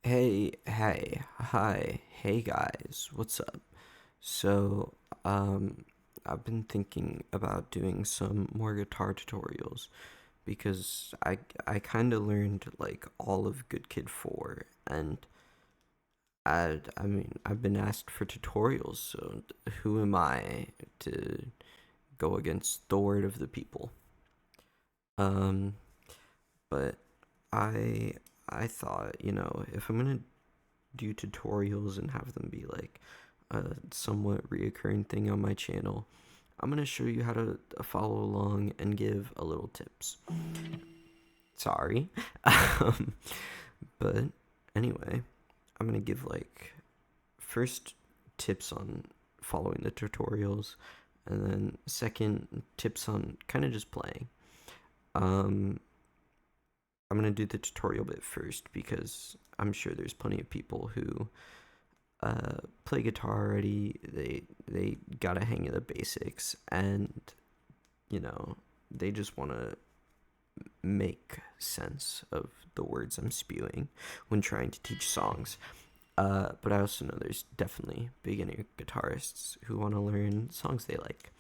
Hey guys, what's up? So, um, I've been thinking about doing some more guitar tutorials because I kind of learned like all of Good Kid 4 and I've been asked for tutorials, so who am I to go against the word of the people? Um, but I I thought, if I'm gonna do tutorials and have them be like a somewhat reoccurring thing on my channel, I'm gonna show you how to follow along and give a little tips. Sorry. um, but anyway, I'm gonna give like first tips on following the tutorials, and then second tips on kind of just playing. Um, I'm gonna do the tutorial bit first because I'm sure there's plenty of people who play guitar already. They got a hang of the basics, and you know they just want to make sense of the words I'm spewing when trying to teach songs. But I also know there's definitely beginner guitarists who want to learn songs they like.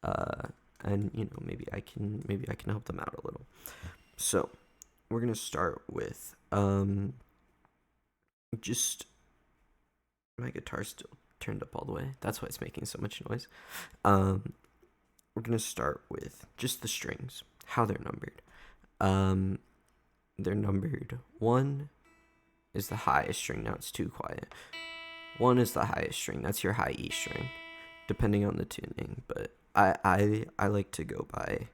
Uh, and maybe I can help them out a little. So we're gonna start with just my guitar's still turned up all the way. That's why it's making so much noise. Um, we're gonna start with just the strings, how they're numbered. Um, they're numbered. One is the highest string. Now it's too quiet. One is the highest string. That's your high E string, depending on the tuning. But I like to go by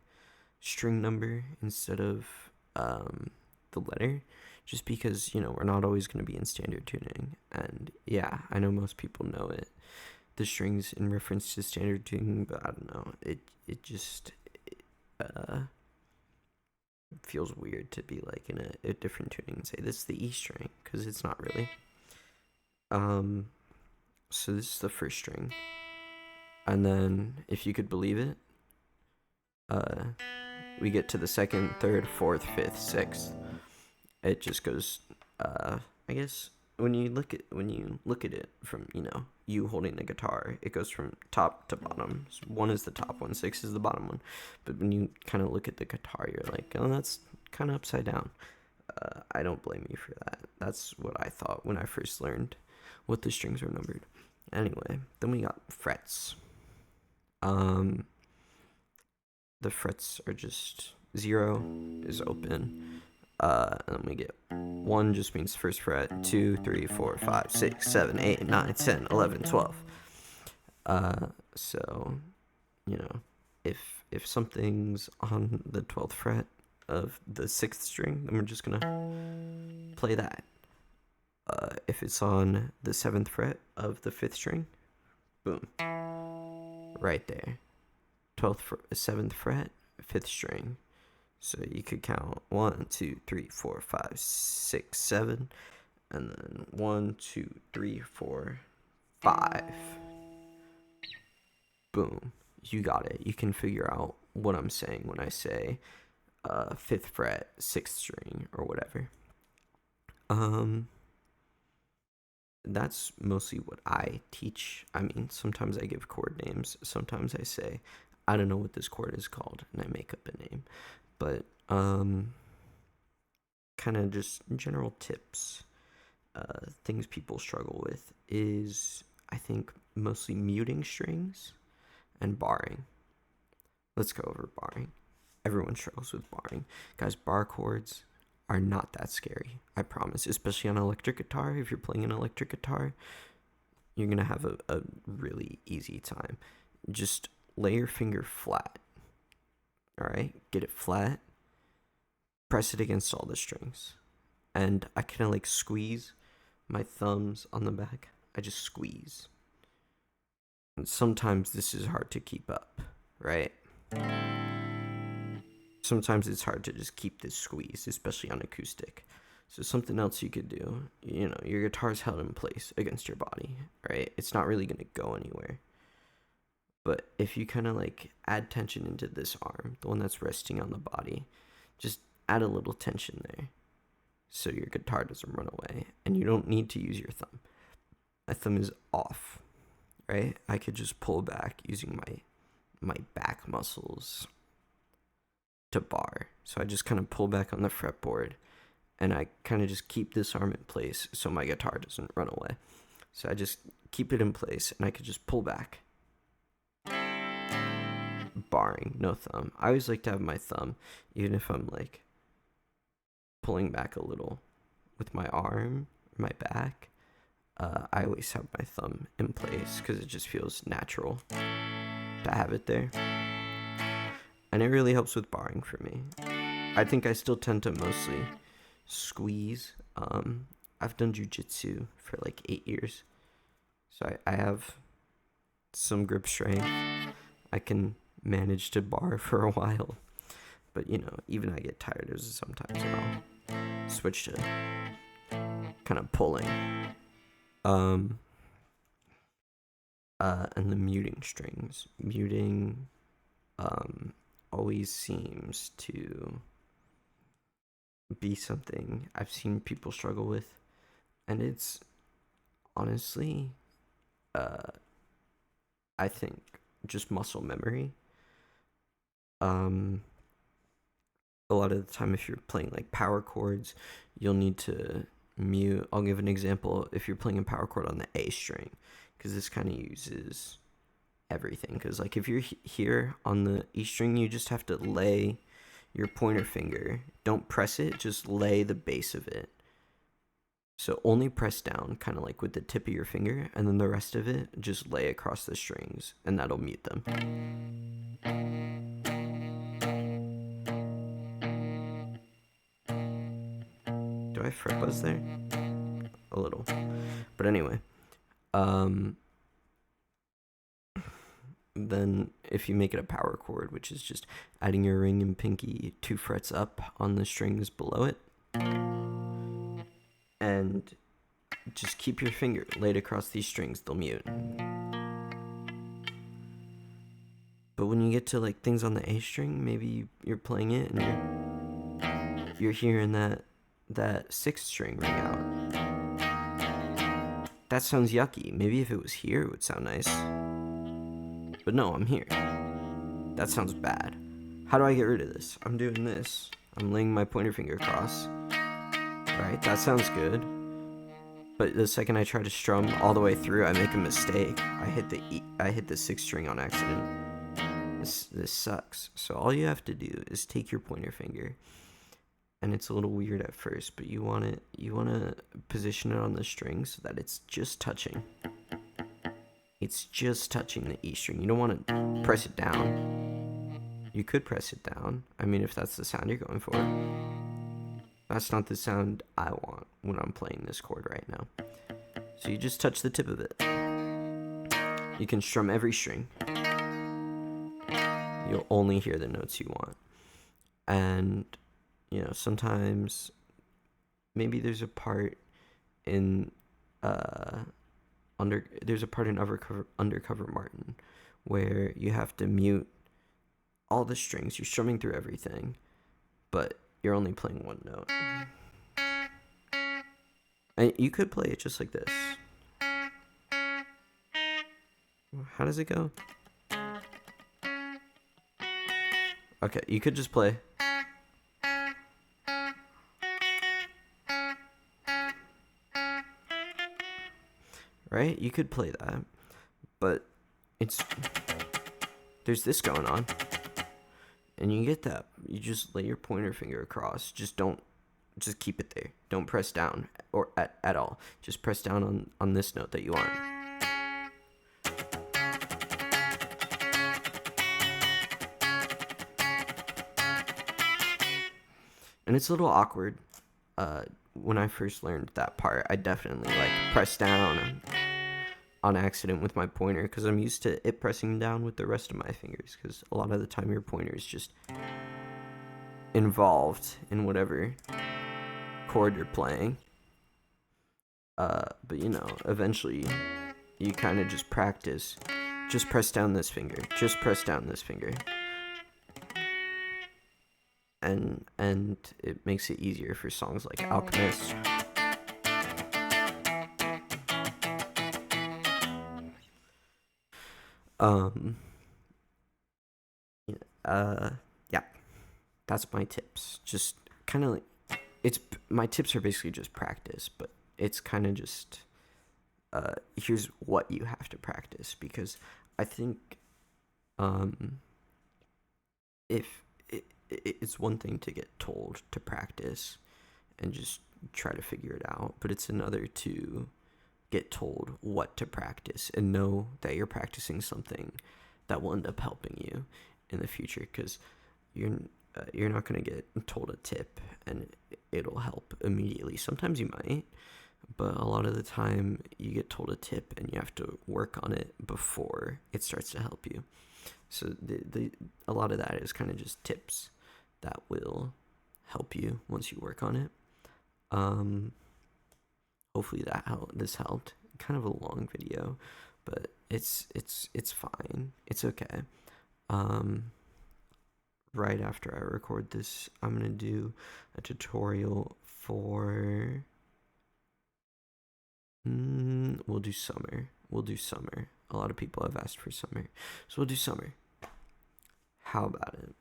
string number instead of the letter, just because we're not always going to be in standard tuning. And yeah, I know most people know it, the strings in reference to standard tuning, but I don't know. It just uh feels weird to be like in a different tuning and say this is the E string, because it's not really. Um, so this is the first string, and then if you could believe it, uh, we get to the second, third, fourth, fifth, sixth. It just goes. I guess when you look at it from you holding the guitar, it goes from top to bottom. So one is the top one, six is the bottom one. But when you kind of look at the guitar, you're like, oh, that's kind of upside down. I don't blame you for that. That's what I thought when I first learned what the strings were numbered. Anyway, then we got frets. Um, the frets are just zero is open. And then we get one just means first fret, two, three, four, five, six, 7, 8, 9, 10, 11, 12. So you know, if something's on the 12th fret of the sixth string, then we're just gonna play that. If it's on the seventh fret of the fifth string, boom, right there. 7th fret, fifth string. So you could count 1, 2, 3, 4, 5, 6, 7, and then 1, 2, 3, 4, 5. Boom. You got it. You can figure out what I'm saying when I say 5th fret, 6th string, or whatever. Um, that's mostly what I teach. I mean, sometimes I give chord names. Sometimes I say, I don't know what this chord is called, and I make up a name. But kind of just general tips. Things people struggle with is, I think, mostly muting strings and barring. Let's go over barring. Everyone struggles with barring. Guys, bar chords are not that scary, I promise. Especially on electric guitar. If you're playing an electric guitar, you're going to have a really easy time. Just lay your finger flat. All right? Get it flat. Press it against all the strings. And I kind of like squeeze my thumbs on the back. I just squeeze. And sometimes this is hard to keep up, right? Sometimes it's hard to just keep this squeeze, especially on acoustic. So something else you could do, your guitar's held in place against your body, right? It's not really going to go anywhere. But if you kind of like add tension into this arm, the one that's resting on the body, just add a little tension there. so your guitar doesn't run away, and you don't need to use your thumb. My thumb is off, right? I could just pull back using my back muscles to bar. So I just kind of pull back on the fretboard, and I kind of just keep this arm in place so my guitar doesn't run away. So I just keep it in place, and I could just pull back, barring, no thumb. I always like to have my thumb, even if I'm like pulling back a little with my arm or my back. I always have my thumb in place because it just feels natural to have it there. And it really helps with barring for me. I think I still tend to mostly squeeze. I've done jujitsu for like 8 years, so I have some grip strength. I can manage to bar for a while, but even I get tired sometimes, and I'll switch to kind of pulling. And the muting strings. Muting always seems to be something I've seen people struggle with, and it's honestly I think just muscle memory. A lot of the time, if you're playing like power chords, you'll need to mute. I'll give an example. If you're playing a power chord on the A string, because this kind of uses everything, because like if you're here on the E string, you just have to lay your pointer finger, don't press it, just lay the base of it. So only press down, kind of like with the tip of your finger, and then the rest of it just lay across the strings, and that'll mute them. Do I fret buzz there? A little. But anyway, then if you make it a power chord, which is just adding your ring and pinky 2 frets up on the strings below it, and just keep your finger laid across these strings, they'll mute. But when you get to like things on the A string, maybe you're playing it and you're hearing that 6th string ring out. That sounds yucky. Maybe if it was here, it would sound nice. But no, I'm here. That sounds bad. How do I get rid of this? I'm doing this. I'm laying my pointer finger across. Right? That sounds good. But the second I try to strum all the way through, I make a mistake. I hit the 6th string on accident. This sucks. So all you have to do is take your pointer finger, and it's a little weird at first, but you want to position it on the string so that it's just touching. It's just touching the E string. You don't want to press it down. You could press it down. I mean, if that's the sound you're going for. That's not the sound I want when I'm playing this chord right now. So you just touch the tip of it. You can strum every string. You'll only hear the notes you want. And, sometimes maybe there's a part in Undercover Martin where you have to mute all the strings. You're strumming through everything, but you're only playing one note. And you could play it just like this. How does it go? Okay, you could just play. Right? You could play that. But there's this going on. And you get that. You just lay your pointer finger across. Just keep it there. Don't press down or at all. Just press down on this note that you want. And it's a little awkward. When I first learned that part, I definitely pressed down on accident with my pointer because I'm used to it pressing down with the rest of my fingers, because a lot of the time your pointer is just involved in whatever chord you're playing. But eventually you kind of just practice. Just press down this finger. Just press down this finger. and it makes it easier for songs like Alchemist. Um, uh, yeah, that's my tips. Just kind of like it's my tips are basically just practice, but it's kind of just here's what you have to practice because I think um if it's one thing to get told to practice and just try to figure it out, but it's another to get told what to practice and know that you're practicing something that will end up helping you in the future because you're not going to get told a tip and it'll help immediately. Sometimes you might, but a lot of the time you get told a tip and you have to work on it before it starts to help you. So the a lot of that is kind of just tips that will help you once you work on it. Um, Hopefully this helped. Kind of a long video, but it's fine. It's okay. Um, right after I record this, I'm gonna do a tutorial for. We'll do summer. We'll do summer. A lot of people have asked for summer, so we'll do summer. How about it?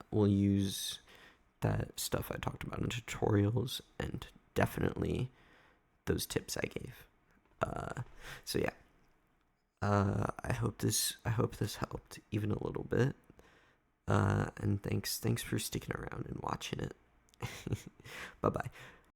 We'll use that stuff I talked about in tutorials and definitely those tips I gave. So yeah. I hope this helped even a little bit. And thanks for sticking around and watching it. Bye bye.